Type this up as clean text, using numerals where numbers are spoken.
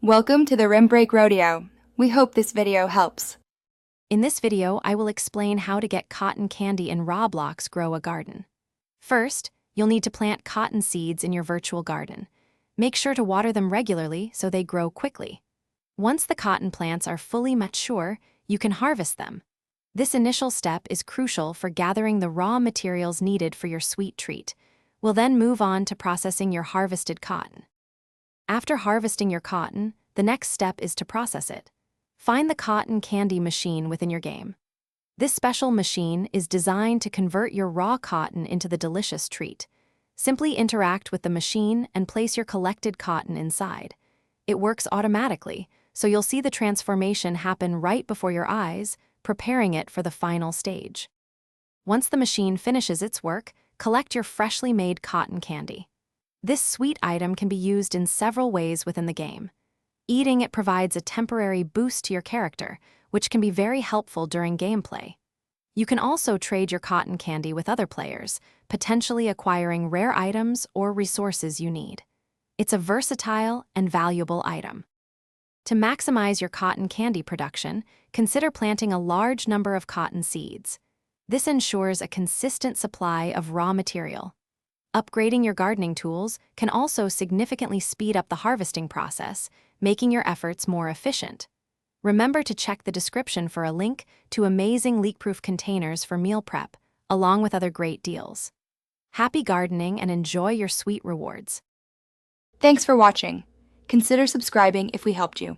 Welcome to the Rim Break Rodeo. We hope this video helps. In this video, I will explain how to get cotton candy in Roblox Grow a Garden. First, you'll need to plant cotton seeds in your virtual garden. Make sure to water them regularly so they grow quickly. Once the cotton plants are fully mature, you can harvest them. This initial step is crucial for gathering the raw materials needed for your sweet treat. We'll then move on to processing your harvested cotton. After harvesting your cotton, the next step is to process it. Find the cotton candy machine within your game. This special machine is designed to convert your raw cotton into the delicious treat. Simply interact with the machine and place your collected cotton inside. It works automatically, so you'll see the transformation happen right before your eyes, preparing it for the final stage. Once the machine finishes its work, collect your freshly made cotton candy. This sweet item can be used in several ways within the game. Eating it provides a temporary boost to your character, which can be very helpful during gameplay. You can also trade your cotton candy with other players, potentially acquiring rare items or resources you need. It's a versatile and valuable item. To maximize your cotton candy production, consider planting a large number of cotton seeds. This ensures a consistent supply of raw material. Upgrading your gardening tools can also significantly speed up the harvesting process, making your efforts more efficient. Remember to check the description for a link to amazing leak-proof containers for meal prep, along with other great deals. Happy gardening and enjoy your sweet rewards. Thanks for watching. Consider subscribing if we helped you.